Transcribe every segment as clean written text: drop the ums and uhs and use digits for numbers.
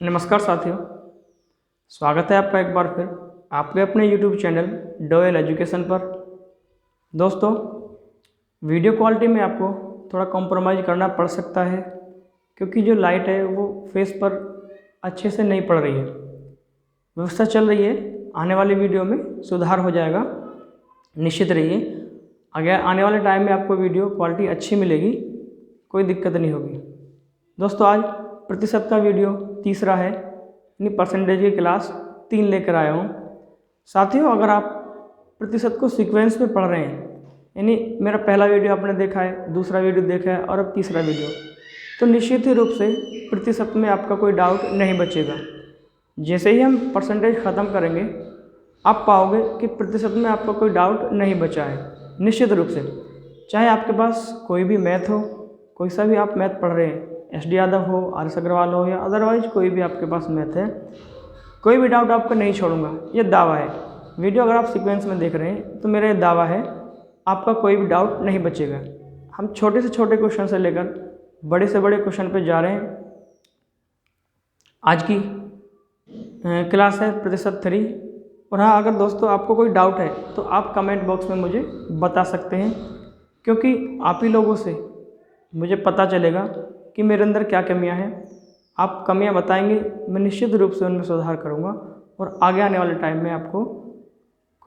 नमस्कार साथियों, स्वागत है आपका एक बार फिर आपके अपने YouTube चैनल डोएल एजुकेशन पर। दोस्तों, वीडियो क्वालिटी में आपको थोड़ा कॉम्प्रोमाइज़ करना पड़ सकता है क्योंकि जो लाइट है वो फेस पर अच्छे से नहीं पड़ रही है। व्यवस्था चल रही है, आने वाली वीडियो में सुधार हो जाएगा, निश्चित रहिए। अगर आने वाले टाइम में आपको वीडियो क्वालिटी अच्छी मिलेगी, कोई दिक्कत नहीं होगी। दोस्तों, आज प्रतिशत का वीडियो तीसरा है, यानी परसेंटेज की क्लास 3 लेकर आया हूँ। साथियों, अगर आप प्रतिशत को सीक्वेंस में पढ़ रहे हैं, यानी मेरा पहला वीडियो आपने देखा है, दूसरा वीडियो देखा है और अब तीसरा वीडियो, तो निश्चित ही रूप से प्रतिशत में आपका कोई डाउट नहीं बचेगा। जैसे ही हम परसेंटेज ख़त्म करेंगे, आप पाओगे कि प्रतिशत में आपका कोई डाउट नहीं बचा है। निश्चित रूप से, चाहे आपके पास कोई भी मैथ हो, कोई सा भी आप मैथ पढ़ रहे हैं, SD यादव हो, RS अग्रवाल हो या अदरवाइज कोई भी आपके पास मैथ है, कोई भी डाउट आपका नहीं छोड़ूंगा, ये दावा है। वीडियो अगर आप सीक्वेंस में देख रहे हैं तो मेरा ये दावा है, आपका कोई भी डाउट नहीं बचेगा। हम छोटे से छोटे क्वेश्चन से लेकर बड़े से बड़े क्वेश्चन पे जा रहे हैं। आज की क्लास है प्रतिशत 3। और हाँ, अगर दोस्तों आपको कोई डाउट है तो आप कमेंट बॉक्स में मुझे बता सकते हैं, क्योंकि आप ही लोगों से मुझे पता चलेगा कि मेरे अंदर क्या कमियां हैं। आप कमियां बताएंगे, मैं निश्चित रूप से उनमें सुधार करूंगा और आगे आने वाले टाइम में आपको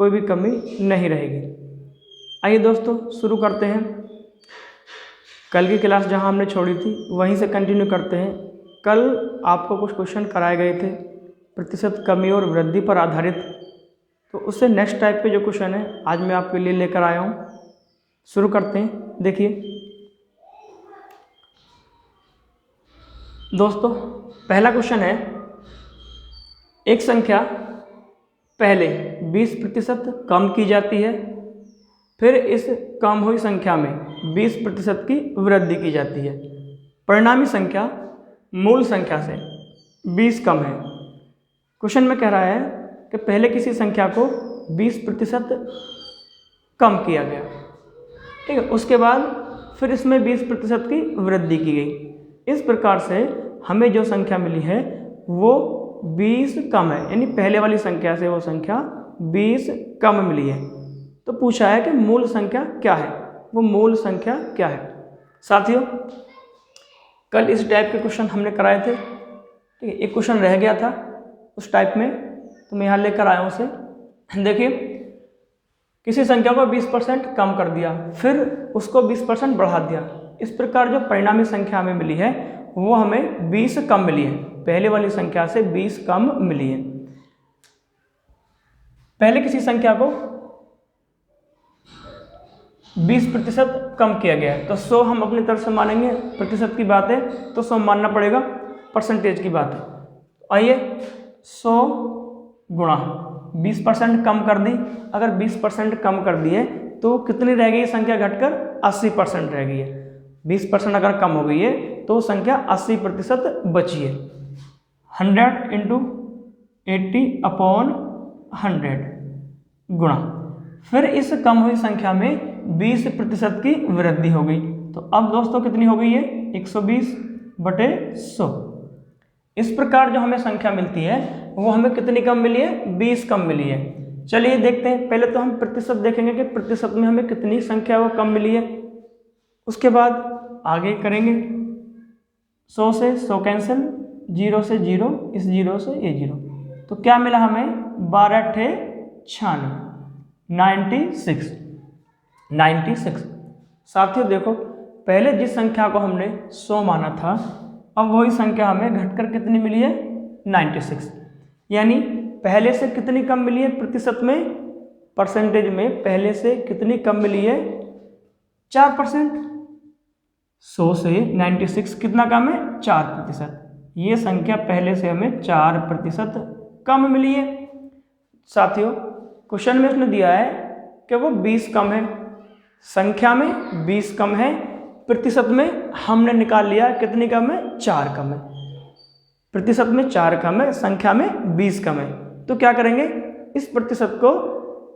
कोई भी कमी नहीं रहेगी। आइए दोस्तों, शुरू करते हैं। कल की क्लास जहां हमने छोड़ी थी वहीं से कंटिन्यू करते हैं। कल आपको कुछ क्वेश्चन कराए गए थे प्रतिशत कमी और वृद्धि पर आधारित, तो उससे नेक्स्ट टाइप के जो क्वेश्चन है आज मैं आपके लिए लेकर आया हूँ। शुरू करते हैं। देखिए दोस्तों, पहला क्वेश्चन है, एक संख्या पहले 20% कम की जाती है, फिर इस कम हुई संख्या में 20% की वृद्धि की जाती है। परिणामी संख्या मूल संख्या से 20 कम है। क्वेश्चन में कह रहा है कि पहले किसी संख्या को 20% कम किया गया, ठीक है, उसके बाद फिर इसमें 20% की वृद्धि की गई। इस प्रकार से हमें जो संख्या मिली है वो 20 कम है, यानी पहले वाली संख्या से वो संख्या 20 कम मिली है। तो पूछा है कि मूल संख्या क्या है, वो मूल संख्या क्या है। साथियों, कल इस टाइप के क्वेश्चन हमने कराए थे, ठीक है, एक क्वेश्चन रह गया था उस टाइप में, तो मैं यहाँ लेकर आया हूँ उसे। देखिए, किसी संख्या को 20% कम कर दिया, फिर उसको 20% बढ़ा दिया। इस प्रकार जो परिणामी संख्या हमें मिली है वो हमें 20 कम मिली है, पहले वाली संख्या से 20 कम मिली है। पहले किसी संख्या को 20% कम किया गया है, तो 100 हम अपनी तरफ से मानेंगे, प्रतिशत की बात है तो 100 मानना पड़ेगा, परसेंटेज की बात है। आइए, 100 गुणा 20% कम कर दी। अगर 20% कम कर दिए तो कितनी रह गई संख्या घटकर 80% रह गई है। 20% अगर कम हो गई है तो संख्या 80% बची है। 100 इंटू 80/100 गुणा, फिर इस कम हुई संख्या में 20% की वृद्धि हो गई। तो अब दोस्तों कितनी हो गई है, 120/100। इस प्रकार जो हमें संख्या मिलती है वो हमें कितनी कम मिली है, 20 कम मिली है। चलिए देखते हैं, पहले तो हम प्रतिशत देखेंगे कि प्रतिशत में हमें कितनी संख्या वो कम मिली है, उसके बाद आगे करेंगे। 100 से 100 कैंसिल, 0 से 0, इस 0 से ये 0, तो क्या मिला हमें, 12×96, 96। साथियों देखो, पहले जिस संख्या को हमने 100 माना था, अब वही संख्या हमें घटकर कितनी मिली है, 96। यानी पहले से कितनी कम मिली है प्रतिशत में, परसेंटेज में पहले से कितनी कम मिली है, 4%। 100 से 96 कितना कम है, 4%। ये संख्या पहले से हमें 4% कम मिली है। साथियों, क्वेश्चन में उसने दिया है कि वो 20 कम है, संख्या में 20 कम है, प्रतिशत में हमने निकाल लिया कितनी कम है, 4 कम है। प्रतिशत में 4 कम है, संख्या में 20 कम है, तो क्या करेंगे, इस प्रतिशत को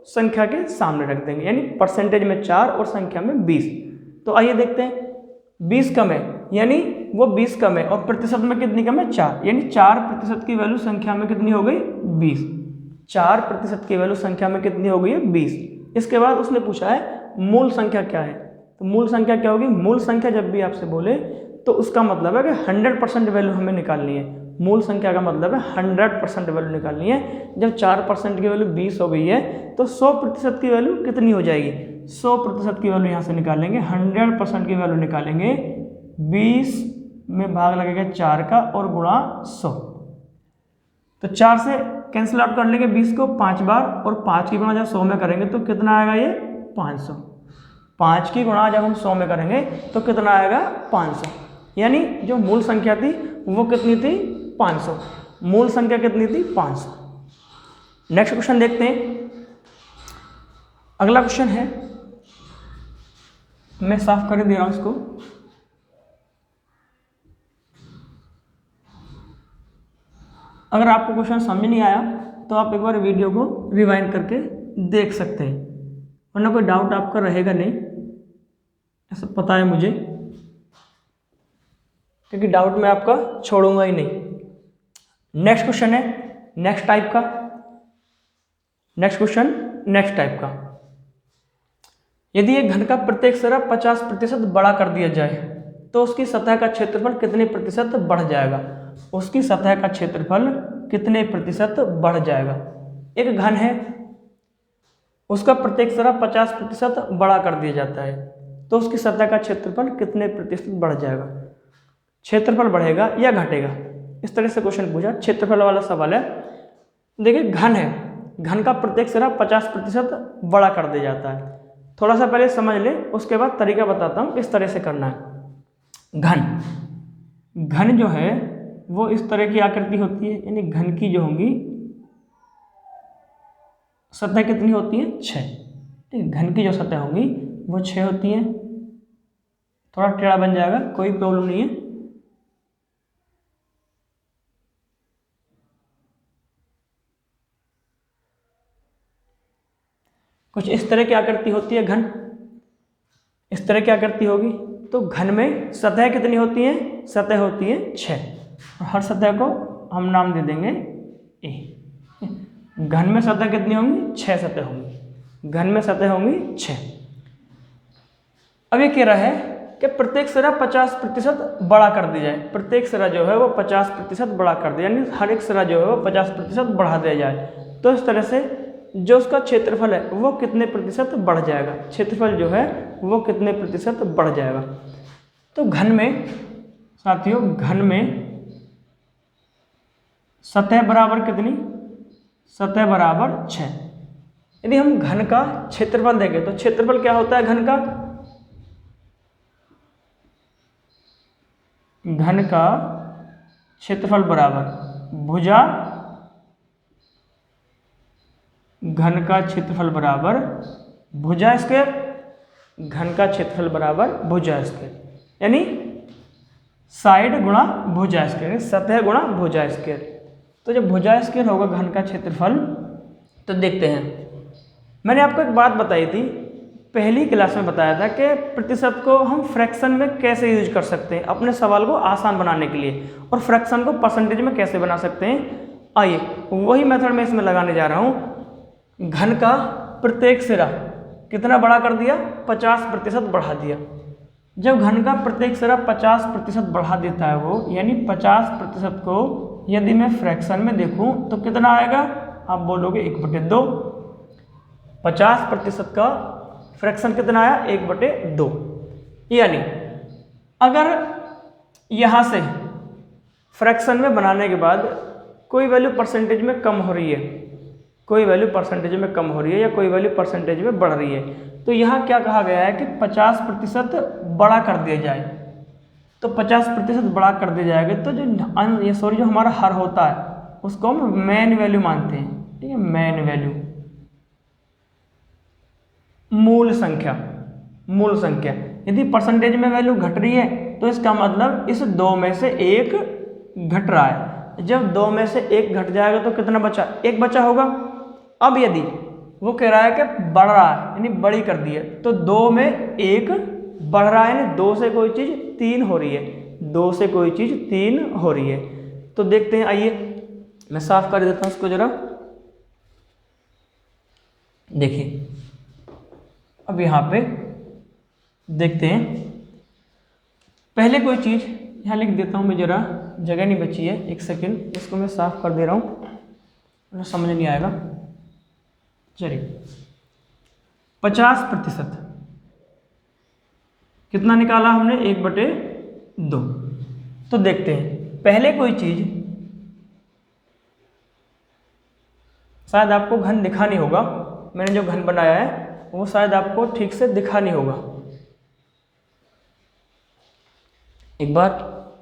संख्या के सामने रख देंगे, यानी परसेंटेज में 4 और संख्या में 20। तो आइए देखते हैं, 20 कम है, यानी वो 20 कम है और प्रतिशत में कितनी कम है 4, यानी 4% की वैल्यू संख्या में कितनी हो गई 20। 4% की वैल्यू संख्या में कितनी हो गई है 20। इसके बाद उसने पूछा है मूल संख्या क्या है। तो मूल संख्या क्या होगी, मूल संख्या जब भी आपसे बोले तो उसका मतलब है कि 100% वैल्यू हमें निकालनी है। मूल संख्या का मतलब है 100% वैल्यू निकालनी है। जब 4% की वैल्यू 20 हो गई है तो 100% की वैल्यू कितनी हो जाएगी, 100% की वैल्यू यहाँ से निकालेंगे, 100% की वैल्यू निकालेंगे, 20 में भाग लगेगा 4 का और गुणा 100। तो 4 से कैंसिल आउट कर लेंगे 20 को 5 बार और 5 की गुणा जब 100 में करेंगे तो कितना आएगा ये 500। 5 की गुणा जब हम 100 में करेंगे तो कितना आएगा 500। यानी जो मूल संख्या थी वो कितनी थी 500। मूल संख्या कितनी थी 500। नेक्स्ट क्वेश्चन देखते हैं। अगला क्वेश्चन है, मैं साफ कर दे रहा हूं इसको। अगर आपको क्वेश्चन समझ नहीं आया तो आप एक बार वीडियो को रिवाइंड करके देख सकते हैं, वरना कोई डाउट आपका रहेगा नहीं, ऐसा पता है मुझे, क्योंकि डाउट मैं आपका छोड़ूंगा ही नहीं। नेक्स्ट क्वेश्चन है नेक्स्ट टाइप का। नेक्स्ट क्वेश्चन नेक्स्ट टाइप का, यदि एक घन का प्रत्येक सिरा 50% बड़ा कर दिया जाए तो उसकी सतह का क्षेत्रफल कितने प्रतिशत बढ़ जाएगा। उसकी सतह का क्षेत्रफल कितने प्रतिशत बढ़ जाएगा। एक घन है, उसका प्रत्येक सिरा 50% बड़ा कर दिया जाता है तो उसकी सतह का क्षेत्रफल कितने प्रतिशत बढ़ जाएगा। क्षेत्रफल बढ़ेगा या घटेगा, इस तरह से क्वेश्चन पूछा, क्षेत्रफल वाला सवाल है। देखिए घन है, घन का प्रत्येक सिरा 50% बड़ा कर दिया जाता है। थोड़ा सा पहले समझ ले, उसके बाद तरीका बताता हूँ किस तरह से करना है। घन जो है वो इस तरह की आकृति होती है, यानी घन की जो होंगी सतह कितनी होती है 6। ठीक, घन की जो सतह होंगी वो 6 होती है। थोड़ा टेढ़ा बन जाएगा, कोई प्रॉब्लम नहीं है। कुछ इस तरह की आकृति होती है घन, इस तरह की आकृति होगी। तो घन में सतह कितनी होती है, सतह होती है 6, और हर सतह को हम नाम दे देंगे ए। घन में सतह कितनी होंगी 6 सतह होंगी, घन में सतह होंगी 6। अब ये कह रहा है कि प्रत्येक सिरा 50% बड़ा कर दिया जाए। प्रत्येक सिरा जो है वो 50% बड़ा कर दिया, यानी हर एक सिरा जो है वो 50% बढ़ा दिया जाए। तो इस तरह से जो उसका क्षेत्रफल है वो कितने प्रतिशत बढ़ जाएगा, क्षेत्रफल जो है वो कितने प्रतिशत बढ़ जाएगा। तो घन में साथियों, घन में सतह बराबर कितनी, सतह बराबर 6। यदि हम घन का क्षेत्रफल देखें तो क्षेत्रफल क्या होता है घन का, घन का क्षेत्रफल बराबर भुजा, घन का क्षेत्रफल बराबर भुजा स्क्वायर, घन का क्षेत्रफल बराबर भुजा स्क्वायर, यानी साइड गुणा भुजा स्क्वायर, सतह गुणा भुजा स्क्वायर। तो जब भुजा स्क्वायर होगा घन का क्षेत्रफल, तो देखते हैं। मैंने आपको एक बात बताई थी, पहली क्लास में बताया था कि प्रतिशत को हम फ्रैक्शन में कैसे यूज कर सकते हैं अपने सवाल को आसान बनाने के लिए, और फ्रैक्शन को परसेंटेज में कैसे बना सकते हैं। आइए वही मेथड मैं इसमें लगाने जा रहा हूँ। घन का प्रत्येक सिरा कितना बड़ा कर दिया, 50% बढ़ा दिया। जब घन का प्रत्येक सिरा 50% बढ़ा देता है वो, यानी 50% को यदि मैं फ्रैक्शन में देखूं तो कितना आएगा, आप बोलोगे 1/2। 50% का फ्रैक्शन कितना आया 1/2। यानी अगर यहाँ से फ्रैक्शन में बनाने के बाद कोई वैल्यू परसेंटेज में कम हो रही है, कोई वैल्यू परसेंटेज में कम हो रही है या कोई वैल्यू परसेंटेज में बढ़ रही है, तो यहाँ क्या कहा गया है कि 50% बड़ा कर दिया जाए। तो 50% बड़ा कर दिया जाएगा तो जो हमारा हर होता है उसको हम मेन वैल्यू मानते हैं। ठीक है, मेन वैल्यू, मूल संख्या, मूल संख्या। यदि परसेंटेज में वैल्यू घट रही है तो इसका मतलब इस 2 में से 1 घट रहा है। जब 2 में से 1 घट जाएगा तो कितना बचा, 1 बचा होगा। अब यदि वो कह रहा है कि बढ़ रहा है, यानी बड़ी कर दी है, तो 2 में 1 बढ़ रहा है, यानी 2 से कोई चीज़ 3 हो रही है। 2 से कोई चीज़ 3 हो रही है। तो देखते हैं, आइए मैं साफ कर देता हूँ इसको ज़रा। देखिए अब यहाँ पे देखते हैं, पहले कोई चीज़ यहाँ लिख देता हूँ मैं, ज़रा जगह नहीं बची है, एक सेकंड, इसको मैं साफ कर दे रहा हूँ, समझ नहीं आएगा। चलिए 50% कितना निकाला हमने, 1/2। तो देखते हैं, पहले कोई चीज़, शायद आपको घन दिखा नहीं होगा, मैंने जो घन बनाया है वो शायद आपको ठीक से दिखा नहीं होगा। एक बार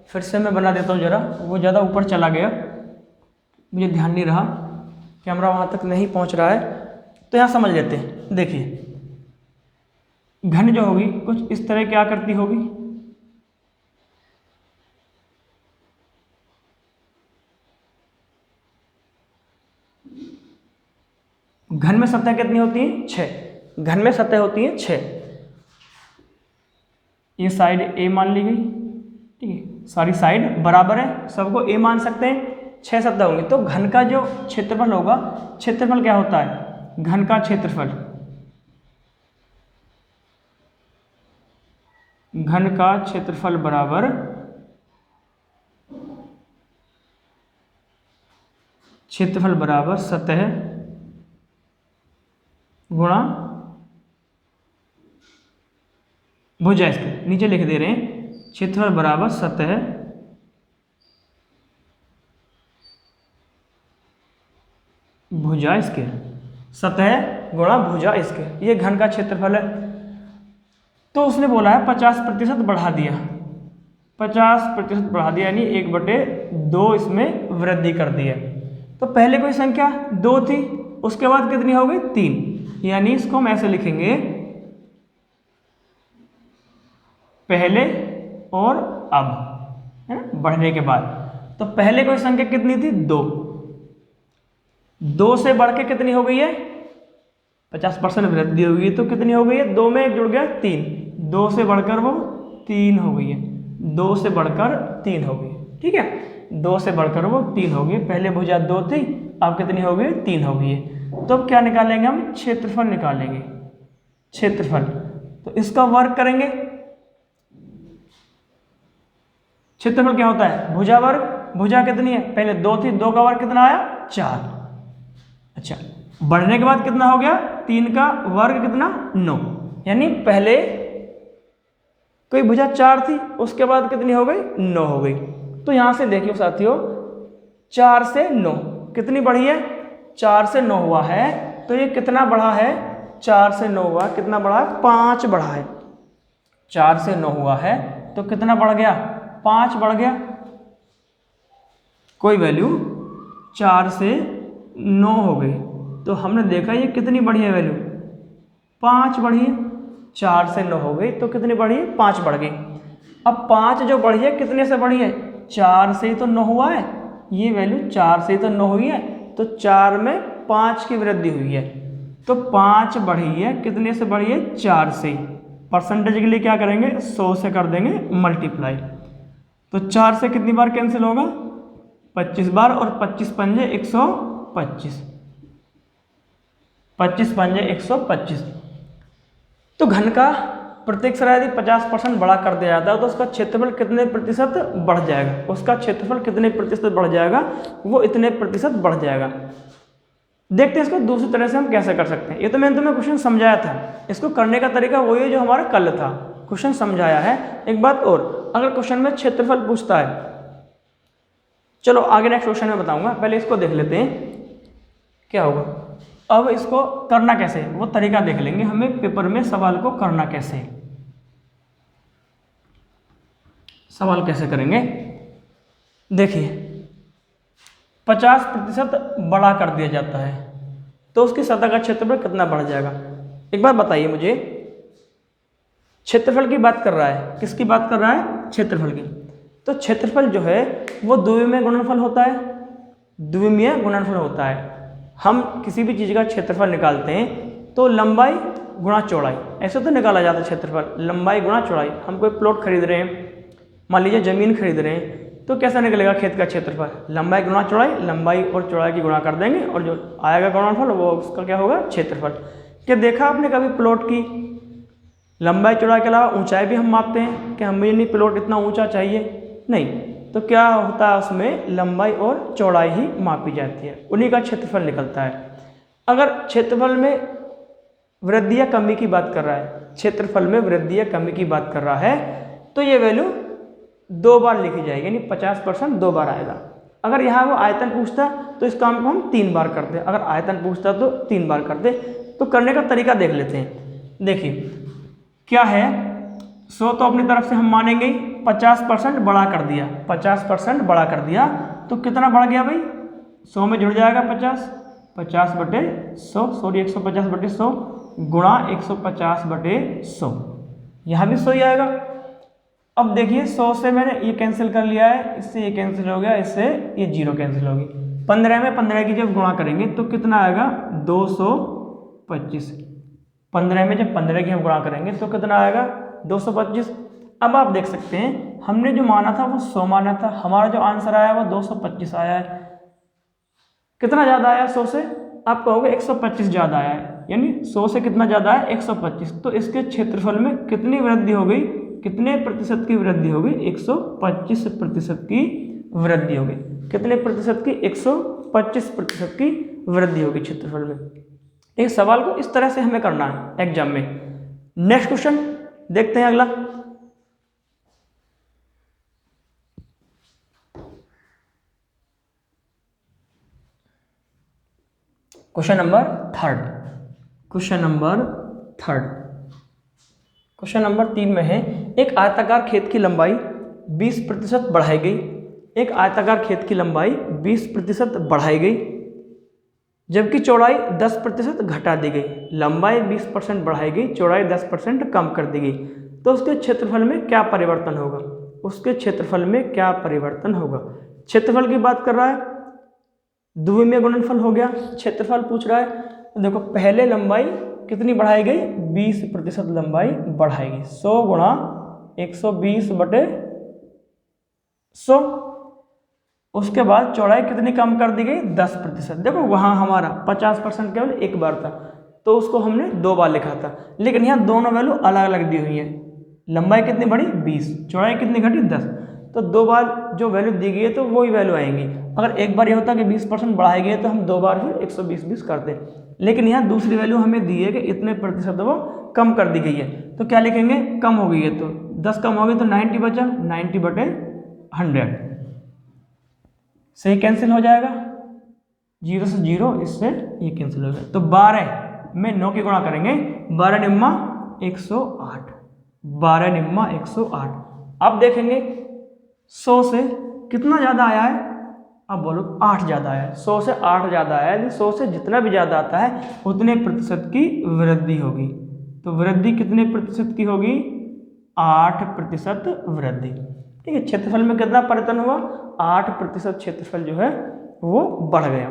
फिर से मैं बना देता हूँ ज़रा, वो ज़्यादा ऊपर चला गया, मुझे ध्यान नहीं रहा, कैमरा वहाँ तक नहीं पहुँच रहा है। तो यहाँ समझ लेते हैं। देखिए घन जो होगी कुछ इस तरह क्या करती होगी, घन में सतह कितनी होती है, 6। घन में सतह होती है 6। ये साइड ए मान ली गई, ठीक है, सारी साइड बराबर है, सबको ए मान सकते हैं, 6 सतह होंगी। तो घन का जो क्षेत्रफल होगा, क्षेत्रफल क्या होता है, घन का क्षेत्रफल, घन का क्षेत्रफल बराबर सतह गुणा भुजा। इसके नीचे लिख दे रहे हैं, क्षेत्रफल बराबर सतह भुजा इसके, सतह गुणा भुजा इसके, ये घन का क्षेत्रफल है। तो उसने बोला है 50% बढ़ा दिया, 50% बढ़ा दिया, यानी 1/2 इसमें वृद्धि कर दी है। तो पहले कोई संख्या 2 थी, उसके बाद कितनी हो गई, 3, यानी इसको हम ऐसे लिखेंगे, पहले और अब, है ना, बढ़ने के बाद। तो पहले कोई संख्या कितनी थी, 2 से बढ़ के कितनी हो गई है, 50% वृद्धि हो गई है, तो कितनी हो गई है, 2 में 1 जुड़ गया 3, 2 से बढ़कर वो 3 हो गई है, 2 से बढ़कर 3 हो गई, ठीक है, 2 से बढ़कर वो 3 हो गई। पहले भुजा 2 थी, अब कितनी हो गई, 3 हो गई है। तो अब क्या निकालेंगे हम, क्षेत्रफल निकालेंगे, क्षेत्रफल। तो इसका वर्ग करेंगे, क्षेत्रफल क्या होता है, भुजा वर्ग, भुजा कितनी है, पहले 2 थी, 2 का वर्ग कितना आया, 4। अच्छा, बढ़ने के बाद कितना हो गया, 3 का वर्ग कितना, 9, यानी पहले कोई भुजा 4 थी, उसके बाद कितनी हो गई, 9 हो गई। तो यहां से देखिए साथियों, 4 से 9 कितनी बढ़ी है, 4 से 9 हुआ है, तो ये कितना बढ़ा है, 4 से 9 हुआ, कितना बढ़ा है, 5 बढ़ा है। 4 से 9 हुआ है तो कितना बढ़ गया, 5 बढ़ गया। कोई वैल्यू 4 से 9 हो गई, तो हमने देखा ये कितनी बढ़ी है वैल्यू, 5 बढ़ी है। 4 से 9 हो गई तो कितनी बढ़ी है, 5 बढ़ गई। अब 5 जो बढ़ी है कितने से बढ़ी है, 4 से ही तो 9 हुआ है, ये वैल्यू 4 से ही तो 9 हुई है, तो 4 में 5 की वृद्धि हुई है, तो 5 बढ़ी है, कितने से बढ़ी है, 4 से। परसेंटेज के लिए क्या करेंगे, 100 से कर देंगे मल्टीप्लाई, तो 4 से कितनी बार कैंसिल होगा, 25 बार, और 25 पंजे 125, 25 पंजे 125। तो घन का प्रत्येक सरा यदि 50% बड़ा कर दिया जाता है तो उसका क्षेत्रफल कितने प्रतिशत बढ़ जाएगा, उसका क्षेत्रफल कितने प्रतिशत बढ़ जाएगा, वो इतने प्रतिशत बढ़ जाएगा। देखते हैं इसको दूसरी तरह से हम कैसे कर सकते हैं। ये तो मैंने तुम्हें क्वेश्चन समझाया था, इसको करने का तरीका वही है जो हमारा कल था, क्वेश्चन समझाया है। एक बात और, अगर क्वेश्चन में क्षेत्रफल पूछता है, चलो आगे नेक्स्ट क्वेश्चन में बताऊंगा, पहले इसको देख लेते हैं क्या होगा। अब इसको करना कैसे, वो तरीका देख लेंगे, हमें पेपर में सवाल को करना कैसे, सवाल कैसे करेंगे। देखिए 50% बड़ा कर दिया जाता है तो उसकी सतह का क्षेत्रफल कितना बढ़ जाएगा। एक बात बताइए मुझे, क्षेत्रफल की बात कर रहा है, किसकी बात कर रहा है, क्षेत्रफल की। तो क्षेत्रफल जो है वो द्विमीय गुणनफल होता है, द्विमीय गुणनफल होता है। हम किसी भी चीज़ का क्षेत्रफल निकालते हैं तो लंबाई गुणा चौड़ाई, ऐसे तो निकाला जाता है क्षेत्रफल, लंबाई गुणा चौड़ाई। हम कोई प्लॉट खरीद रहे हैं, मान लीजिए ज़मीन खरीद रहे हैं तो कैसा निकलेगा खेत का क्षेत्रफल, लंबाई गुणा चौड़ाई, लंबाई और चौड़ाई की गुणा कर देंगे और जो आएगा गुणनफल वो उसका क्या होगा, क्षेत्रफल। क्या देखा आपने कभी प्लॉट की लंबाई चौड़ाई के अलावा ऊंचाई भी हम मापते हैं कि हमें नहीं प्लॉट इतना ऊंचा चाहिए, नहीं, तो क्या होता है उसमें लंबाई और चौड़ाई ही मापी जाती है, उन्हीं का क्षेत्रफल निकलता है। अगर क्षेत्रफल में वृद्धि या कमी की बात कर रहा है, क्षेत्रफल में वृद्धि या कमी की बात कर रहा है तो ये वैल्यू 2 बार लिखी जाएगी, यानी 50% 2 बार आएगा। अगर यहाँ वो आयतन पूछता तो इस काम को हम 3 बार करते, अगर आयतन पूछता तो 3 बार करते। तो करने का तरीका देख लेते हैं। देखिए क्या है, 100 तो अपनी तरफ से हम मानेंगे, 50% बड़ा कर दिया, 50% बड़ा कर दिया तो कितना बढ़ गया भाई, 100 में जुड़ जाएगा 50/100, सॉरी 150/100 गुणा 150/100, यहाँ भी 100 ही आएगा। अब देखिए 100 से मैंने ये कैंसिल कर लिया है, इससे ये कैंसिल हो गया, इससे ये 0 कैंसिल होगी। 15 में 15 की जब गुणा करेंगे तो कितना आएगा, 225। 15 में जब 15 की हम गुणा करेंगे तो कितना आएगा, 225। अब आप देख सकते हैं हमने जो माना था वो 100 माना था, हमारा जो आंसर आया वो 225 आया है। कितना ज़्यादा आया 100 से, आप कहोगे 125 ज़्यादा आया है, यानी 100 से कितना ज़्यादा है, 125। तो इसके क्षेत्रफल में कितनी वृद्धि हो गई, कितने प्रतिशत की वृद्धि हो गई, 125% की वृद्धि हो गई। कितने प्रतिशत की, 125% की वृद्धि होगी क्षेत्रफल में। इस सवाल को इस तरह से हमें करना है एग्जाम में। नेक्स्ट क्वेश्चन देखते हैं अगला। Question number third, question number 3 में है, एक आयताकार खेत की लंबाई 20% बढ़ाई गई, एक आयताकार खेत की लंबाई 20% बढ़ाई गई जबकि चौड़ाई 10% घटा दी गई। लंबाई 20% बढ़ाई गई, चौड़ाई 10% कम कर दी गई, तो उसके क्षेत्रफल में क्या परिवर्तन होगा, उसके क्षेत्रफल में क्या परिवर्तन होगा। क्षेत्रफल की बात कर रहा है, द्विमीय गुणनफल हो गया, क्षेत्रफल पूछ रहा है। तो देखो पहले लंबाई कितनी बढ़ाई गई, 20% लंबाई बढ़ाई गई, 100 गुणा 120/100। उसके बाद चौड़ाई कितनी कम कर दी गई, 10%। देखो वहाँ हमारा 50% केवल एक बार था तो उसको हमने 2 बार लिखा था, लेकिन यहाँ दोनों वैल्यू अलग अलग दी हुई है। लंबाई कितनी बढ़ी 20, चौड़ाई कितनी घटी 10, तो 2 बार जो वैल्यू दी गई है तो वही वैल्यू आएंगी। अगर एक बार ये होता कि 20% बढ़ाई गई है तो हम 2 बार फिर 120 करते, लेकिन यहाँ दूसरी वैल्यू हमें दी है कि इतने प्रतिशत वो कम कर दी गई है, तो क्या लिखेंगे, कम हो गई है तो 10 कम हो गई तो 90 बचा, 90/100 से कैंसिल हो जाएगा, 0 से 0, इससे ये कैंसिल हो गया। तो 12 में 9 की गुणा करेंगे, 12 निम्मा 108, 12 निम्मा 108। अब देखेंगे 100 से कितना ज़्यादा आया है, अब बोलो 8 ज़्यादा आया है, 100 से 8 ज़्यादा आया है। 100 से जितना भी ज़्यादा आता है उतने प्रतिशत की वृद्धि होगी, तो वृद्धि कितने प्रतिशत की होगी, 8% वृद्धि। ठीक है, क्षेत्रफल में कितना परिवर्तन हुआ, 8% क्षेत्रफल जो है वो बढ़ गया।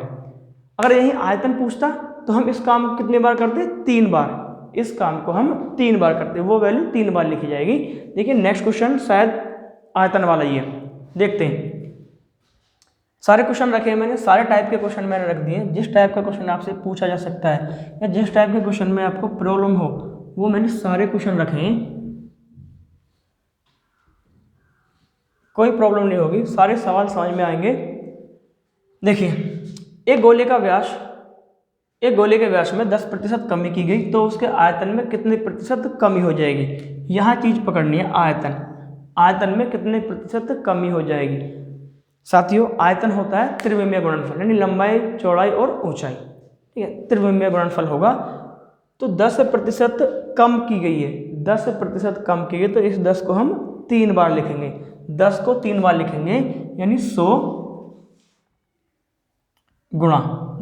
अगर यही आयतन पूछता तो हम इस काम को कितनी बार करते, 3 बार, इस काम को हम 3 बार करते, वो वैल्यू 3 बार लिखी जाएगी। देखिए नेक्स्ट क्वेश्चन शायद आयतन वाला ही है, देखते हैं। सारे क्वेश्चन रखे हैं मैंने, सारे टाइप के क्वेश्चन मैंने रख दिए। जिस टाइप का क्वेश्चन आपसे पूछा जा सकता है या जिस टाइप के क्वेश्चन में आपको प्रॉब्लम हो वो मैंने सारे क्वेश्चन रखे हैं, कोई प्रॉब्लम नहीं होगी, सारे सवाल समझ में आएंगे। देखिए एक गोले के व्यास में 10% कमी की गई तो उसके आयतन में कितने प्रतिशत कमी हो जाएगी, यहाँ चीज़ पकड़नी है। आयतन में कितने प्रतिशत कमी हो जाएगी। साथियों आयतन होता है त्रिविमीय गुणनफल, यानी लंबाई चौड़ाई और ऊंचाई। ठीक है, त्रिविमीय गुणनफल होगा। तो 10% कम की गई है, 10% कम की गई तो इस 10 को हम 3 बार लिखेंगे, 10 को 3 बार लिखेंगे, यानी 100 गुणा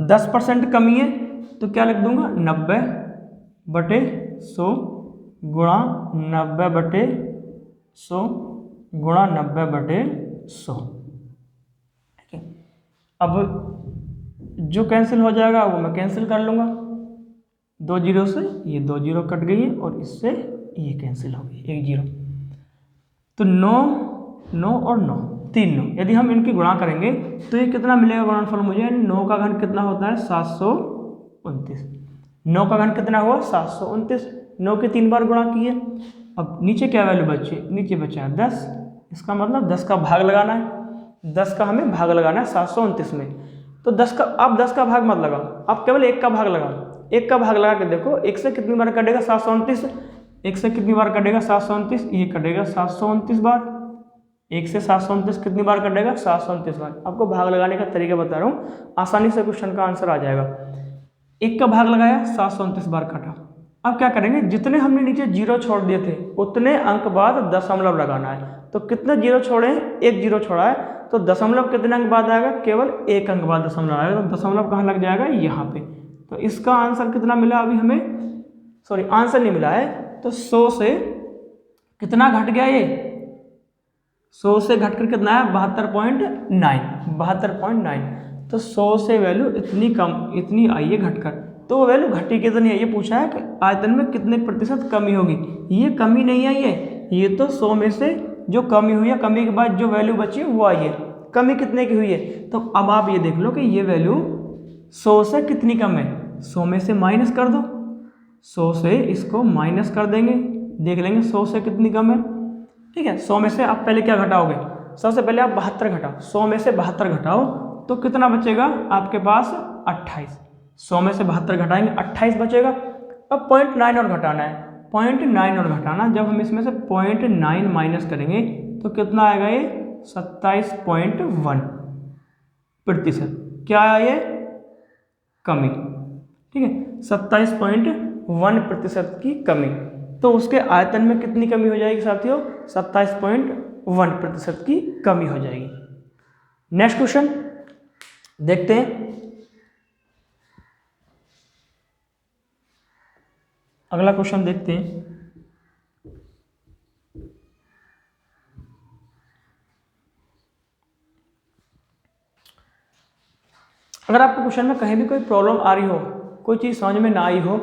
10% कमी है तो क्या लिख दूंगा, 90/100 गुणा 90/100 गुणा 90/100। ठीक है, अब जो कैंसिल हो जाएगा वो मैं कैंसिल कर लूँगा, 2 जीरो से ये 2 जीरो कट गई है और इससे ये कैंसिल हो गई, 1 जीरो। तो 9 9 और 9, 3 9। यदि हम इनकी गुणा करेंगे तो ये कितना मिलेगा गुणनफल मुझे? 9 का घन कितना होता है? 729। 9 का घन कितना हुआ? 729। 9 के 3 बार गुणा किए। अब नीचे क्या वैल्यू बची? नीचे बचा 10। इसका मतलब 10 का भाग लगाना है। 10 का हमें भाग लगाना है 729 में। तो 10 का, आप 10 का भाग मत लगाओ, आप केवल 1 का भाग लगाओ। 1 का भाग लगा के देखो 1 से कितनी बार कटेगा? 729। 1 से कितनी बार कटेगा? 729। ये कटेगा 729 बार। 1 से 729 कितनी बार कटेगा? 729 बार। आपको भाग लगाने का तरीका बता रहा हूँ, आसानी से क्वेश्चन का आंसर आ जाएगा। 1 का भाग लगाया, 729 बार कटा। अब क्या करेंगे? जितने हमने नीचे जीरो छोड़ दिए थे उतने अंक बाद दशमलव लगाना है। तो कितने जीरो छोड़े हैं? 1 जीरो छोड़ा है, तो दशमलव कितने अंक बाद आएगा? केवल 1 अंक बाद दशमलव आएगा। तो दशमलव कहाँ लग जाएगा? यहाँ पे। तो इसका आंसर कितना मिला अभी हमें? सॉरी, आंसर नहीं मिला है। तो 100 से कितना घट गया? ये 100 से घटकर कितना है? 72.9। 72.9। तो 100 से वैल्यू इतनी कम, इतनी आई है घटकर। तो वो वैल्यू घटी कितनी है? ये पूछा है कि आयतन में कितने प्रतिशत कमी होगी। ये कमी नहीं आई है, ये तो 100 में से जो कमी हुई है, कमी के बाद जो वैल्यू बची वो आई है। कमी कितने की हुई है? तो अब आप ये देख लो कि ये वैल्यू 100 से कितनी कम है। 100 में से माइनस कर दो, 100 से इसको माइनस कर देंगे, देख लेंगे 100 से कितनी कम है। ठीक है, 100 में से आप पहले क्या घटाओगे? सबसे पहले आप 72 घटाओ। 100 में से 72 घटाओ तो कितना बचेगा आपके पास? 28। 100 में से 72 घटाएंगे, 28 बचेगा। अब 0.9 और घटाना है, 0.9 और घटाना। जब हम इसमें से 0.9 माइनस करेंगे तो कितना आएगा? ये 27.1%। क्या है ये? कमी। ठीक है, 27.1% की कमी। तो उसके आयतन में कितनी कमी हो जाएगी साथियों? 27.1% की कमी हो जाएगी। नेक्स्ट क्वेश्चन देखते हैं। अगला क्वेश्चन देखते हैं। अगर आपको क्वेश्चन में कहीं भी कोई प्रॉब्लम आ रही हो, कोई चीज़ समझ में ना आई हो,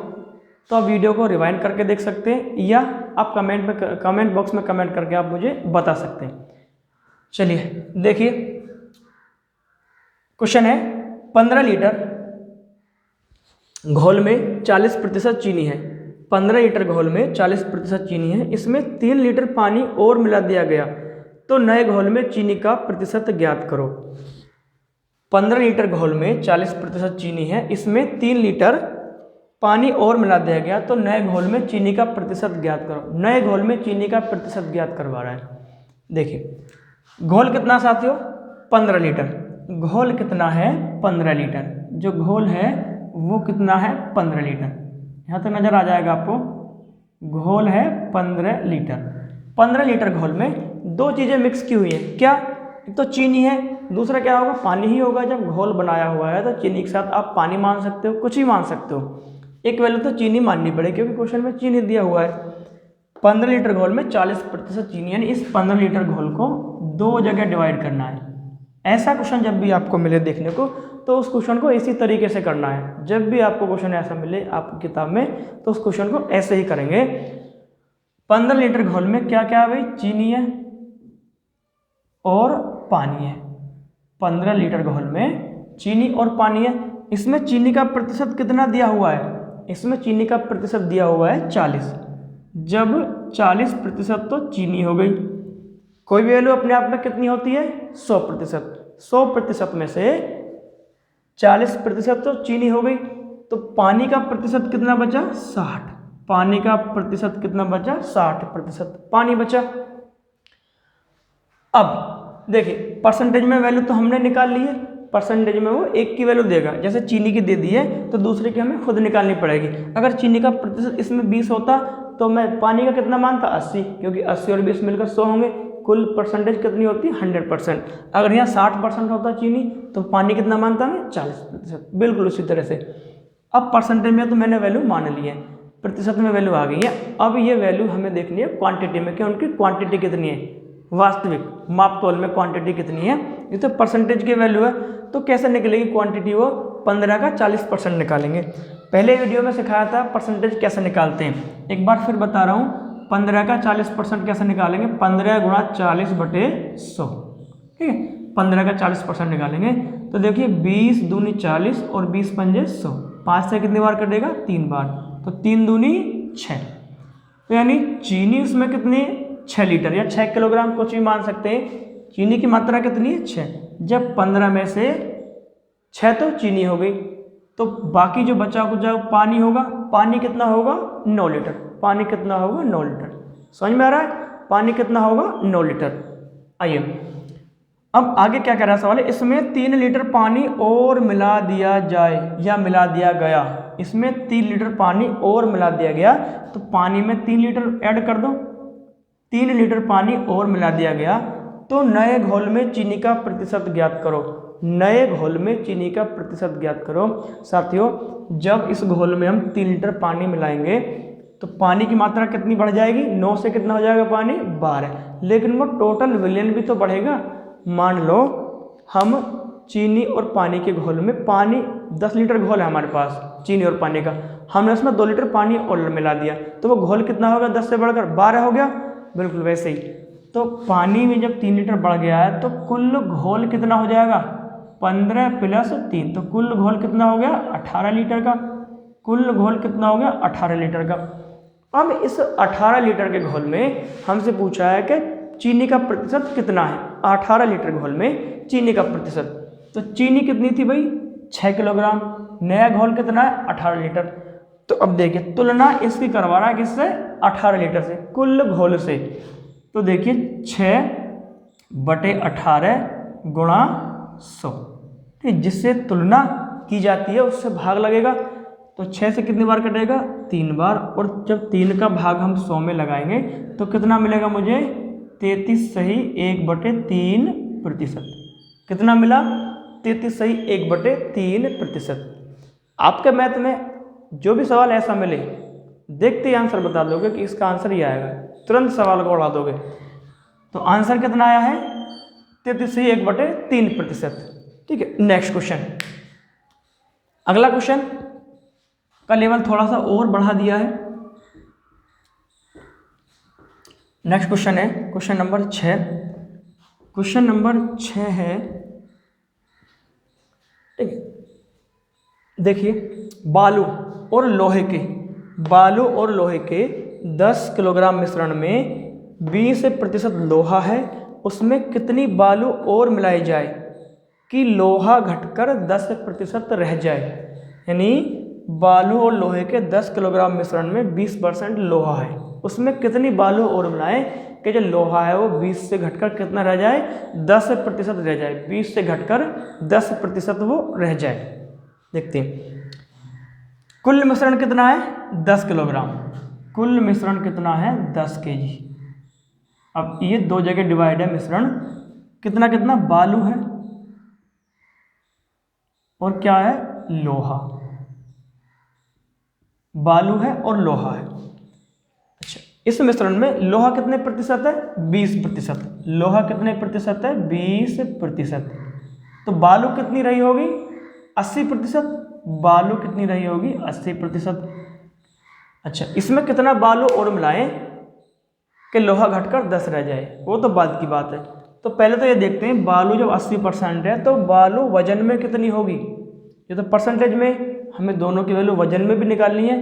तो आप वीडियो को रिवाइंड करके देख सकते हैं, या आप कमेंट बॉक्स में कमेंट करके आप मुझे बता सकते हैं। चलिए देखिए, क्वेश्चन है 15 लीटर घोल में 40% चीनी है। 15 लीटर घोल में 40% चीनी है, इसमें 3 लीटर पानी और मिला दिया गया, तो नए घोल में चीनी का प्रतिशत ज्ञात करो। 15 लीटर घोल में 40% चीनी है, इसमें 3 लीटर पानी और मिला दिया गया, तो नए घोल में चीनी का प्रतिशत ज्ञात करो। नए घोल में चीनी का प्रतिशत ज्ञात करवा रहा है। देखिए, घोल कितना साथियों? 15 लीटर। घोल कितना है? 15 लीटर। जो घोल है वो कितना है? 15 लीटर। यहाँ तक नजर आ जाएगा आपको। घोल है 15 लीटर। 15 लीटर घोल में दो चीज़ें मिक्स की हुई हैं। क्या? एक तो चीनी है, दूसरा क्या होगा? पानी ही होगा। जब घोल बनाया हुआ है तो चीनी के साथ आप पानी मान सकते हो, कुछ ही मान सकते हो। एक वैल्यू तो चीनी माननी पड़ेगी क्योंकि क्वेश्चन में चीनी दिया हुआ है। 15 लीटर घोल में 40% चीनी, यानी इस 15 लीटर घोल को 2 जगह डिवाइड करना है। ऐसा क्वेश्चन जब भी आपको मिले देखने को, तो उस क्वेश्चन को इसी तरीके से करना है। जब भी आपको क्वेश्चन ऐसा मिले आपकी किताब में, तो उस क्वेश्चन को ऐसे ही करेंगे। 15 लीटर घोल में क्या क्या है भाई? चीनी है और पानी है। 15 लीटर घोल में चीनी और पानी है। इसमें चीनी का प्रतिशत कितना दिया हुआ है? इसमें चीनी का प्रतिशत दिया हुआ है 40। जब 40% तो चीनी हो गई। कोई भी वैल्यू अपने आप में कितनी होती है? 100%। 100% में से 40% तो चीनी हो गई, तो पानी का प्रतिशत कितना बचा? 60। पानी का प्रतिशत कितना बचा? 60% पानी बचा। अब देखिए, परसेंटेज में वैल्यू तो हमने निकाल ली है। परसेंटेज में वो एक की वैल्यू देगा। जैसे चीनी की दे दी है तो दूसरे की हमें खुद निकालनी पड़ेगी। अगर चीनी का प्रतिशत इसमें 20 होता तो मैं पानी का कितना मानता? 80, क्योंकि 80 और 20 मिलकर 100 होंगे। कुल परसेंटेज कितनी होती है? 100%। अगर यहाँ 60% होता चीनी तो पानी कितना मानता मैं? 40%। बिल्कुल उसी तरह से। अब परसेंटेज में तो मैंने वैल्यू मान ली है, प्रतिशत में वैल्यू आ गई है। अब ये वैल्यू हमें देखनी है क्वांटिटी में कि उनकी क्वांटिटी कितनी है, वास्तविक माप तोल में क्वांटिटी कितनी है। ये तो परसेंटेज की वैल्यू है, तो कैसे निकलेगी क्वांटिटी? वो 15 का 40% निकालेंगे। पहले वीडियो में सिखाया था परसेंटेज कैसे निकालते हैं। एक बार फिर बता रहा हूँ, 15 का 40% कैसे निकालेंगे, 15 गुणा 40/100, ठीक है, 15 का 40% निकालेंगे तो देखिए 20 दूनी 40 और 20 पंजे 100, 5 से कितनी बार कटेगा, 3 बार, तो 3 दूनी 6, तो यानी चीनी उसमें कितनी है, 6 लीटर या 6 किलोग्राम कुछ भी मान सकते हैं। चीनी की मात्रा कितनी है, 6। जब 15 में से 6 तो चीनी हो गई, तो बाकी जो बचा कुछ पानी होगा, पानी कितना होगा, 9 लीटर, पानी कितना होगा, 9 लीटर। समझ में आ रहा है, पानी कितना होगा, 9 लीटर। आइए अब आगे क्या कह रहा है सवाल है, इसमें 3 लीटर पानी और मिला दिया जाए या मिला दिया गया, इसमें 3 लीटर पानी और मिला दिया गया, तो पानी में 3 लीटर ऐड कर दो, 3 लीटर पानी और मिला दिया गया, तो नए घोल में चीनी का प्रतिशत ज्ञात करो, नए घोल में चीनी का प्रतिशत ज्ञात करो। साथियों जब इस घोल में हम 3 लीटर पानी मिलाएंगे तो पानी की मात्रा कितनी बढ़ जाएगी, 9 से कितना हो जाएगा पानी, 12, लेकिन वो टोटल विलयन भी तो बढ़ेगा। मान लो हम चीनी और पानी के घोल में, पानी 10 लीटर घोल है हमारे पास चीनी और पानी का, हमने उसमें 2 लीटर पानी और मिला दिया, तो वो घोल कितना होगा, 10 से बढ़कर 12 हो गया। बिल्कुल वैसे ही तो पानी में जब 3 लीटर बढ़ गया है तो कुल घोल कितना हो जाएगा, 15 + 3, तो कुल घोल कितना हो गया, 18 लीटर का, कुल घोल कितना हो गया, 18 लीटर का। अब इस 18 लीटर के घोल में हमसे पूछा है कि चीनी का प्रतिशत कितना है, 18 लीटर घोल में चीनी का प्रतिशत, तो चीनी कितनी थी भाई, 6 किलोग्राम, नया घोल कितना है, 18 लीटर। तो अब देखिए तुलना इसकी करवा रहा है किससे, 18 लीटर से, कुल घोल से, तो देखिए 6/18 गुणा 100, ठीक, जिससे तुलना की जाती है उससे भाग लगेगा, तो 6 से कितनी बार कटेगा, 3 बार, और जब 3 का भाग हम 100 में लगाएंगे तो कितना मिलेगा मुझे, 33 सही 1/3%। कितना मिला, 33 सही 1/3%। आपके मैथ में जो भी सवाल ऐसा मिले देखते ही आंसर बता दोगे कि इसका आंसर ये आएगा, तुरंत सवाल को उड़ा दोगे। तो आंसर कितना आया है, 33 सही 1/3%। ठीक है, नेक्स्ट क्वेश्चन, अगला क्वेश्चन का लेवल थोड़ा सा और बढ़ा दिया है। नेक्स्ट क्वेश्चन है क्वेश्चन नंबर 6। क्वेश्चन नंबर 6 है, ठीक है, देखिए बालू और लोहे के 10 किलोग्राम मिश्रण में 20% लोहा है, उसमें कितनी बालू और मिलाई जाए कि लोहा घटकर 10% रह जाए। यानी बालू और लोहे के 10 किलोग्राम मिश्रण में 20% लोहा है, उसमें कितनी बालू और मिलाएं कि जो लोहा है वो 20 से घटकर कितना रह जाए, 10% रह जाए, 20 से घटकर 10% वो रह जाए। देखते हैं कुल मिश्रण कितना है, 10 किलोग्राम, कुल मिश्रण कितना है, 10 kg। अब ये दो जगह डिवाइड है मिश्रण, कितना कितना बालू है और क्या है, लोहा, बालू है और लोहा है। अच्छा, इस मिश्रण में लोहा कितने प्रतिशत है, 20%, लोहा कितने प्रतिशत है, 20%। तो बालू कितनी रही होगी, 80%, बालू कितनी रही होगी, 80%। अच्छा, इसमें कितना बालू और मिलाएं कि लोहा घटकर 10 रह जाए, वो तो बाद की बात है। तो पहले तो ये देखते हैं बालू जब 80% है तो बालू वजन में कितनी होगी, ये तो परसेंटेज में, हमें दोनों की वैल्यू वजन में भी निकालनी है।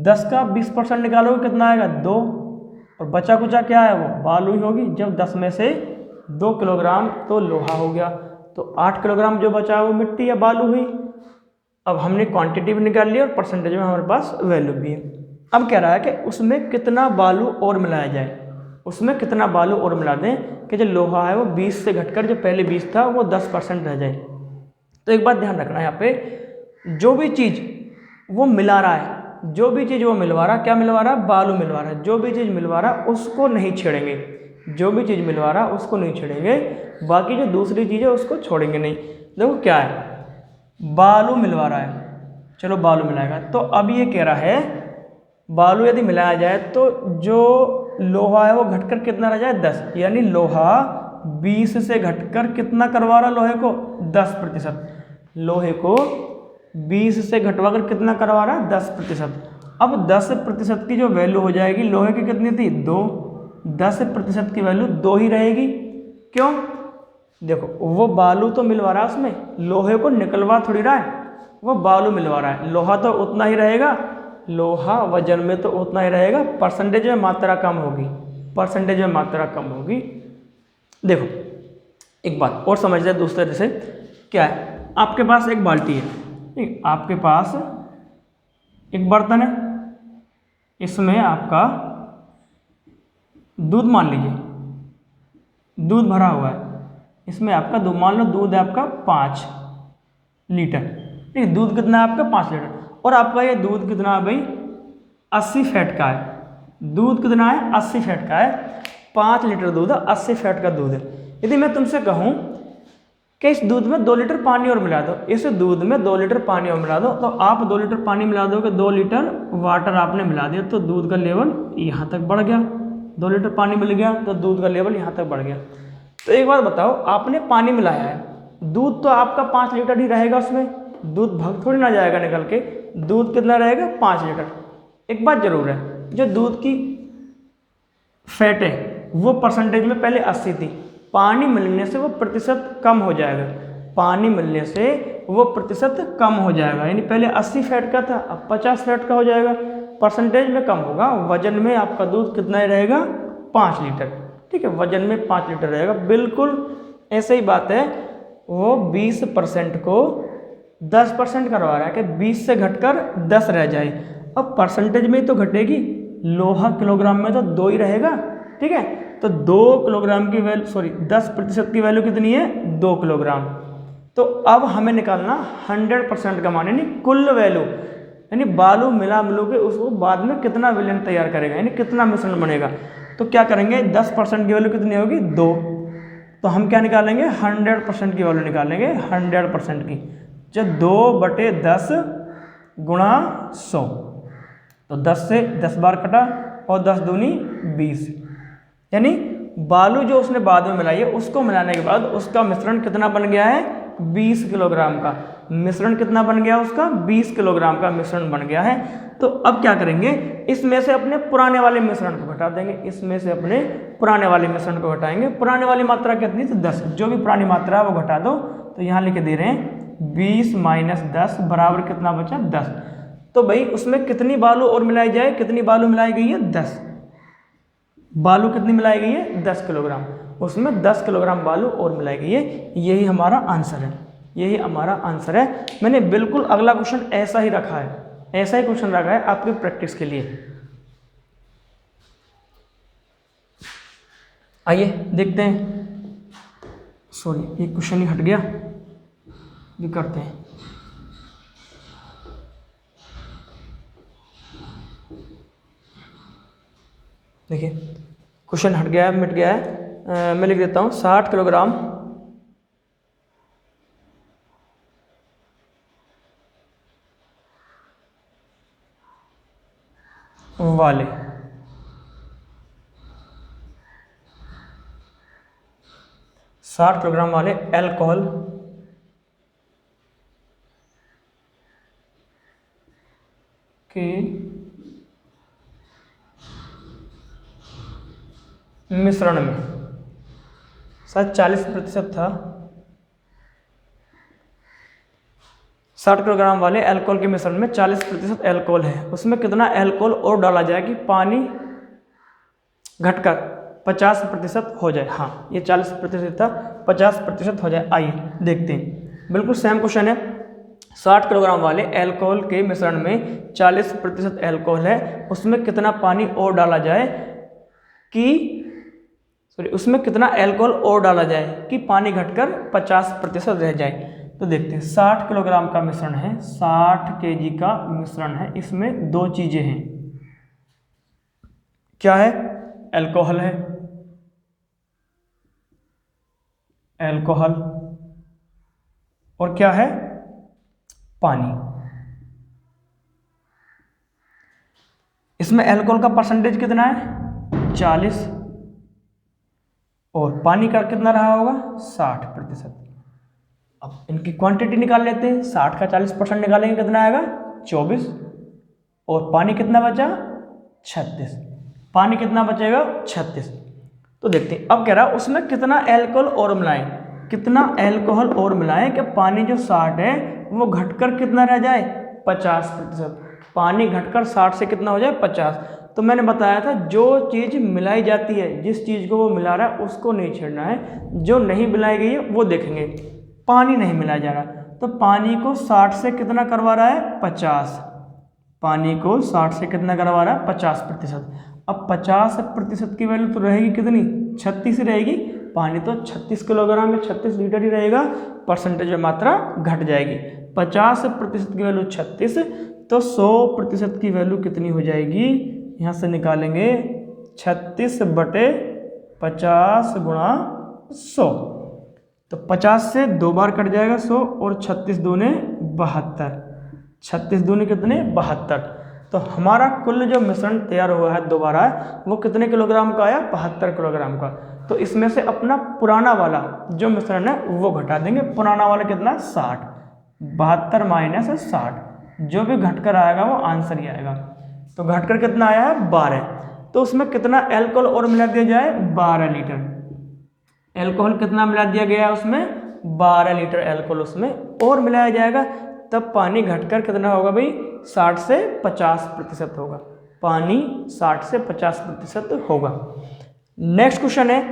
10 का 20% निकालोगे कितना आएगा, 2, और बचा कुचा क्या है, वो बालू ही होगी। जब 10 में से 2 किलोग्राम तो लोहा हो गया, तो 8 किलोग्राम जो बचा वो मिट्टी या बालू हुई। अब हमने क्वांटिटी भी निकाल ली और परसेंटेज में हमारे पास वैल्यू भी है। अब कह रहा है कि उसमें कितना बालू और मिलाया जाए, उसमें कितना बालू और मिला दें कि जो लोहा है वो 20 से घटकर जो पहले 20 था वो 10% रह जाए। तो एक बात ध्यान रखना, यहाँ पे जो भी चीज़ वो मिला रहा है, जो भी चीज़ वो मिलवा रहा, क्या मिलवा रहा, बालू मिलवा रहा है, जो भी चीज़ मिलवा रहा उसको नहीं छेड़ेंगे, जो भी चीज़ मिलवा रहा उसको नहीं छेड़ेंगे, बाकी जो दूसरी चीज़ है उसको छोड़ेंगे नहीं। देखो क्या है, बालू मिलवा रहा है, चलो बालू मिलाएगा, तो अब ये कह रहा है बालू यदि मिलाया जाए तो जो लोहा है वो घटकर कितना रह जाए, 10, यानी लोहा 20 से घटकर कितना करवा रहा, लोहे को 10%, लोहे को 20 से घटवा कर कितना करवा रहा है, 10%। अब 10% की जो वैल्यू हो जाएगी लोहे की कितनी थी 2, 10% की वैल्यू 2 ही रहेगी। क्यों? देखो वो बालू तो मिलवा रहा है उसमें, लोहे को निकलवा थोड़ी रहा है, वो बालू मिलवा रहा है। लोहा तो उतना ही रहेगा, लोहा वजन में तो उतना ही रहेगा, परसेंटेज में मात्रा कम होगी, परसेंटेज में मात्रा कम होगी। देखो एक बात और समझ जाए दूसरे से, क्या है, आपके पास एक बाल्टी है, ठीक, आपके पास एक बर्तन है, इसमें आपका दूध मान लीजिए, दूध भरा हुआ है, इसमें आपका दूध मान लो दूध है आपका 5 लीटर, ठीक है, दूध कितना है आपका 5 लीटर, और आपका ये दूध कितना है भाई 80 फैट का है, दूध कितना है 80 फैट का है, 5 लीटर दूध है, 80 फैट का दूध है। यदि मैं तुमसे कहूँ कि इस दूध में 2 लीटर पानी और मिला दो, इस दूध में 2 लीटर पानी और मिला दो, तो आप 2 लीटर पानी मिला दोगे, 2 लीटर वाटर आपने मिला दिया, तो दूध का लेवल यहाँ तक बढ़ गया, 2 लीटर पानी मिल गया तो दूध का लेवल यहाँ तक बढ़ गया। तो एक बात बताओ, आपने पानी मिलाया है, दूध तो आपका 5 लीटर ही रहेगा, उसमें दूध भग थोड़ी ना जाएगा निकल के, दूध कितना रहेगा 5 लीटर। एक बात जरूर है, जो दूध की फैट है वो परसेंटेज में पहले 80 थी, पानी मिलने से वो प्रतिशत कम हो जाएगा, पानी मिलने से वो प्रतिशत कम हो जाएगा, यानी पहले 80 फैट का था अब 50 फैट का हो जाएगा, परसेंटेज में कम होगा, वजन में आपका दूध कितना ही रहेगा 5 लीटर, ठीक है, वजन में 5 लीटर रहेगा। बिल्कुल ऐसे ही बात है, वो 20% को 10% करवा रहा है कि 20 से घटकर 10 रह जाए, अब परसेंटेज में तो घटेगी, लोहा किलोग्राम में तो 2 ही रहेगा, ठीक है, तो 2 किलोग्राम की वैल्यू, सॉरी 10% की वैल्यू कितनी है 2 किलोग्राम। तो अब हमें निकालना 100% का मान, यानी कुल वैल्यू, यानी बालू मिला मिलू के उसको बाद में कितना विलयन तैयार करेगा, यानी कितना मिश्रण बनेगा। तो क्या करेंगे, 10% की वैल्यू कितनी होगी 2, तो हम क्या निकालेंगे 100% की वैल्यू निकालेंगे, 100% की, जब 2/10 गुणा 100, तो 10 से 10 बार कटा और 10 दूनी 20, यानी बालू जो उसने बाद में मिलाई है उसको मिलाने के बाद उसका मिश्रण कितना बन गया है 20 किलोग्राम का मिश्रण, कितना बन गया उसका 20 किलोग्राम का मिश्रण बन गया है। तो अब क्या करेंगे, इसमें से अपने पुराने वाले मिश्रण को घटा देंगे, इसमें से अपने पुराने वाले मिश्रण को घटाएंगे। पुराने वाली मात्रा कितनी थी 10, जो भी पुरानी मात्रा है वो घटा दो, तो यहाँ लिख दे रहे हैं 20 - 10 बराबर कितना बचा 10। तो भाई उसमें कितनी बालू और मिलाई जाए, कितनी बालू मिलाई गई है 10, बालू कितनी मिलाई गई है 10 किलोग्राम, उसमें 10 किलोग्राम बालू और मिलाई गई है। यही हमारा आंसर है, यही हमारा आंसर है। मैंने बिल्कुल अगला क्वेश्चन ऐसा ही रखा है, ऐसा ही क्वेश्चन रखा है आपके प्रैक्टिस के लिए। आइए देखते हैं, सॉरी ये क्वेश्चन ही हट गया, भी करते हैं। देखिए क्वेश्चन हट गया है, मिट गया है, मैं लिख देता हूँ 60 किलोग्राम वाले 60 किलोग्राम वाले अल्कोहल के मिश्रण में, शायद 40% था, 60 किलोग्राम वाले अल्कोहल के मिश्रण में 40% अल्कोहल है, उसमें कितना अल्कोहल और डाला जाए कि पानी घटकर 50% हो जाए। हाँ ये 40% था, 50% हो जाए। आइए देखते हैं, बिल्कुल सेम क्वेश्चन है। 60 किलोग्राम वाले अल्कोहल के मिश्रण में 40% अल्कोहल है, उसमें कितना पानी और डाला जाए कि उसमें कितना अल्कोहल और डाला जाए कि पानी घटकर 50% रह जाए। तो देखते हैं, 60 किलोग्राम का मिश्रण है, 60 केजी का मिश्रण है, इसमें 2 चीजें हैं, क्या है, अल्कोहल है, अल्कोहल, और क्या है, पानी। इसमें अल्कोहल का परसेंटेज कितना है 40, और पानी का कितना रहा होगा 60%। अब इनकी क्वांटिटी निकाल लेते हैं, 60 का 40% निकालेंगे कितना आएगा 24, और पानी कितना बचा 36, पानी कितना बचेगा 36। तो देखते हैं अब कह रहा है उसमें कितना एल्कोहल और मिलाएं, कितना एल्कोहल और मिलाएं कि पानी जो 60 है वो घटकर कितना रह जाए 50%, पानी घटकर 60 से कितना हो जाए 50। तो मैंने बताया था जो चीज़ मिलाई जाती है, जिस चीज़ को वो मिला रहा है उसको नहीं छेड़ना है, जो नहीं मिलाई गई है वो देखेंगे। पानी नहीं मिलाया जा रहा, तो पानी को 60 से कितना करवा रहा है 50, पानी को 60 से कितना करवा रहा है 50%। अब 50% की वैल्यू तो रहेगी कितनी 36 रहेगी, पानी तो 36 किलोग्राम में 36 लीटर ही रहेगा, परसेंटेज में मात्रा घट जाएगी। 50% की वैल्यू 36, तो 100% की वैल्यू कितनी हो जाएगी, यहाँ से निकालेंगे 36/50 गुणा 100, तो 50 से 2 बार कट जाएगा 100 और 36 दूने 72, 36 दूने कितने 72। तो हमारा कुल जो मिश्रण तैयार हुआ है दोबारा वो कितने किलोग्राम का आया 72 किलोग्राम का। तो इसमें से अपना पुराना वाला जो मिश्रण है वो घटा देंगे, पुराना वाला कितना 60, 72 माइनस 60, जो भी घटकर आएगा वो आंसर ही आएगा। तो घटकर कितना आया है 12, तो उसमें कितना एल्कोहल और मिला दिया जाए 12 लीटर, एल्कोहल कितना मिला दिया गया है उसमें 12 लीटर एल्कोहल उसमें और मिलाया जाएगा, तब पानी घटकर कितना होगा भाई 60 से 50% होगा, पानी 60 से 50% होगा। नेक्स्ट क्वेश्चन है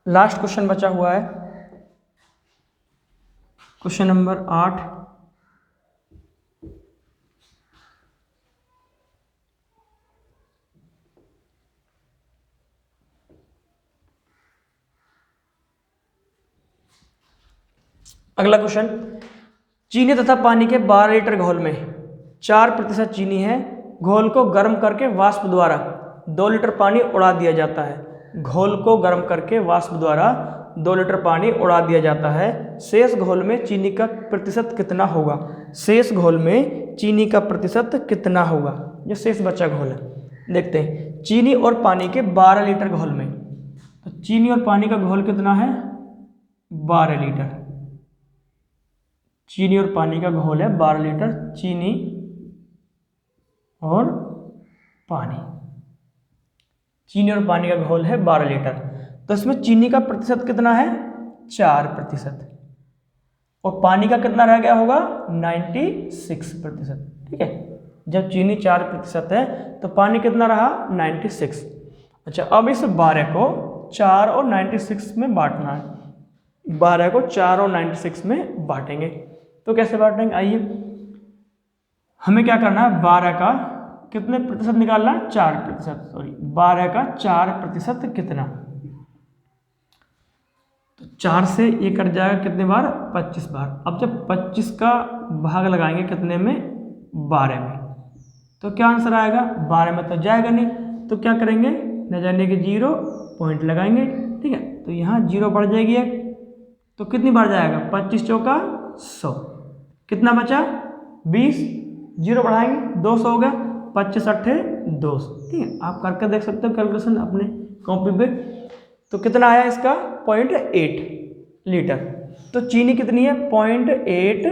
लास्ट क्वेश्चन बचा हुआ है, क्वेश्चन नंबर 8। अगला क्वेश्चन, चीनी तथा पानी के 12 लीटर घोल में 4% चीनी है, घोल को गर्म करके वाष्प द्वारा 2 लीटर पानी उड़ा दिया जाता है, घोल को गर्म करके वाष्प द्वारा 2 लीटर पानी उड़ा दिया जाता है, शेष घोल में चीनी का प्रतिशत कितना होगा, शेष घोल में चीनी का प्रतिशत कितना होगा, जो शेष बचा घोल है। देखते हैं चीनी और पानी के 12 लीटर घोल में, तो चीनी और पानी का घोल कितना है 12 लीटर, चीनी और पानी का घोल है 12 लीटर, चीनी और पानी, चीनी और पानी का घोल है 12 लीटर, तो इसमें चीनी का प्रतिशत कितना है 4%, और पानी का कितना रह गया होगा 96%। ठीक है, जब चीनी 4% है तो पानी कितना रहा 96। अच्छा, अब इस 12 को 4 और 96 में बांटना है, 12 को 4 और 96 में बांटेंगे, तो कैसे बांटेंगे, आइए हमें क्या करना है 12 का कितने प्रतिशत निकालना है 4%, सॉरी 12 का 4% कितना, तो 4 से ये कट जाएगा कितने बार 25 बार। अब जब 25 का भाग लगाएंगे कितने में 12 में, तो क्या आंसर आएगा 12 में तो जाएगा नहीं, तो क्या करेंगे न जाने के 0 पॉइंट लगाएंगे। ठीक है, तो यहाँ 0 बढ़ जाएगी एक, तो कितनी बार जाएगा 25 चौका 100, कितना बचा 20, 0 बढ़ाएंगे 200 हो गया, 25 अट्ठे 200। ठीक है, आप करके देख सकते हो कैलकुलेशन अपने कॉपी पे। तो कितना आया इसका 0.8 लीटर, तो चीनी कितनी है 0.8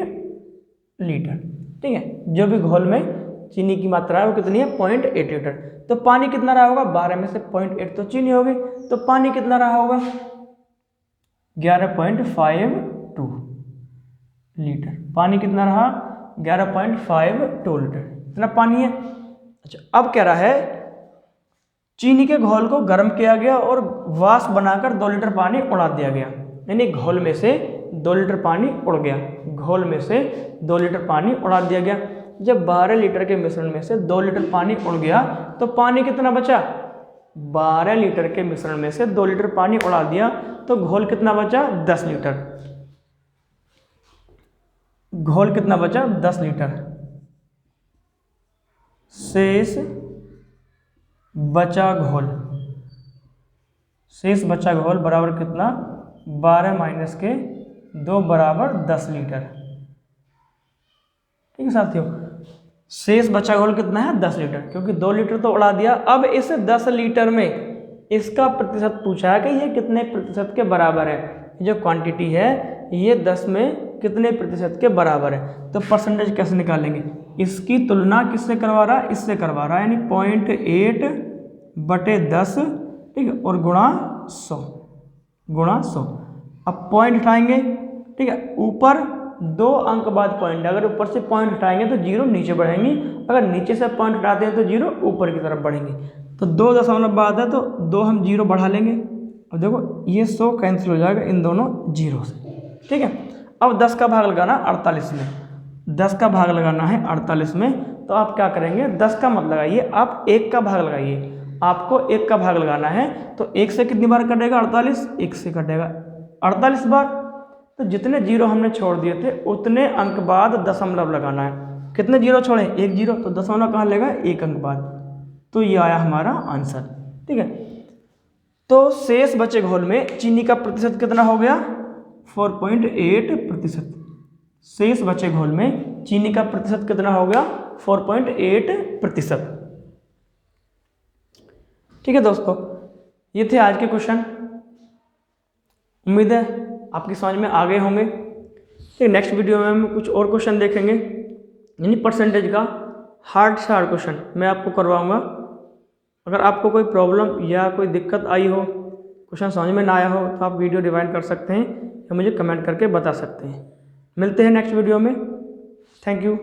लीटर। ठीक है, जो भी घोल में चीनी की मात्रा है वो कितनी है 0.8 लीटर, तो पानी कितना रहा होगा 12 में से 0.8 तो चीनी हो गई, तो पानी कितना रहा होगा 11.52 लीटर, पानी कितना रहा 11.52 लीटर, इतना पानी है। अच्छा, अब कह रहा है चीनी के घोल को गर्म किया गया और वाष्प बनाकर 2 लीटर पानी उड़ा दिया गया, यानी घोल में से 2 लीटर पानी उड़ गया, घोल में से 2 लीटर पानी उड़ा दिया गया। जब 12 लीटर के मिश्रण में से 2 लीटर पानी उड़ गया तो पानी कितना बचा, 12 लीटर के मिश्रण में से 2 लीटर पानी उड़ा दिया तो घोल कितना बचा 10 लीटर, घोल कितना बचा 10 लीटर, शेष बचा घोल, शेष बचा घोल बराबर कितना 12 माइनस के 2 बराबर 10 लीटर। ठीक है साथियों, शेष बचा घोल कितना है 10 लीटर, क्योंकि 2 लीटर तो उड़ा दिया। अब इस 10 लीटर में इसका प्रतिशत पूछा है कि ये कितने प्रतिशत के बराबर है, जो क्वांटिटी है ये 10 में कितने प्रतिशत के बराबर है। तो परसेंटेज कैसे निकालेंगे, इसकी तुलना किससे करवा रहा है, इससे करवा रहा है, यानी 0.8/10, ठीक है, और गुणा 100। अब पॉइंट हटाएंगे, ठीक है, ऊपर 2 अंक बाद पॉइंट, अगर ऊपर से पॉइंट हटाएंगे तो 0 नीचे बढ़ेंगी, अगर नीचे से पॉइंट हटाते हैं तो 0 ऊपर की तरफ बढ़ेंगी। तो 2 दशमलव बाद है तो 2 हम 0 बढ़ा लेंगे, और देखो ये 100 कैंसिल हो जाएगा इन दोनों 0 से, ठीक है। अब 10 का भाग लगाना 48 में, 10 का भाग लगाना है 48 में, तो आप क्या करेंगे, 10 का मत लगाइए, आप 1 का भाग लगाइए। आपको 1 का भाग लगाना है तो 1 से कितनी बार कटेगा 48, 1 से कटेगा 48 बार। तो जितने 0 हमने छोड़ दिए थे उतने अंक बाद दशमलव लगाना है। कितने 0 छोड़े, 1 0, तो दशमलव कहाँ लेगा, 1 अंक बाद। तो ये आया हमारा आंसर, ठीक है। तो शेष बचे घोल में चीनी का प्रतिशत कितना हो गया, 4.8%। शेष बचे घोल में चीनी का प्रतिशत कितना हो गया, 4.8%, ठीक है दोस्तों। ये थे आज के क्वेश्चन, उम्मीद है आपकी समझ में आ गए होंगे। ठीक, नेक्स्ट वीडियो में हम कुछ और क्वेश्चन देखेंगे, यानी परसेंटेज का हार्ड से हार्ड क्वेश्चन मैं आपको करवाऊंगा। अगर आपको कोई प्रॉब्लम या कोई दिक्कत आई हो, क्वेश्चन समझ में ना आया हो, तो आप वीडियो रिवाइंड कर सकते हैं या मुझे कमेंट करके बता सकते हैं। मिलते हैं नेक्स्ट वीडियो में। Thank you.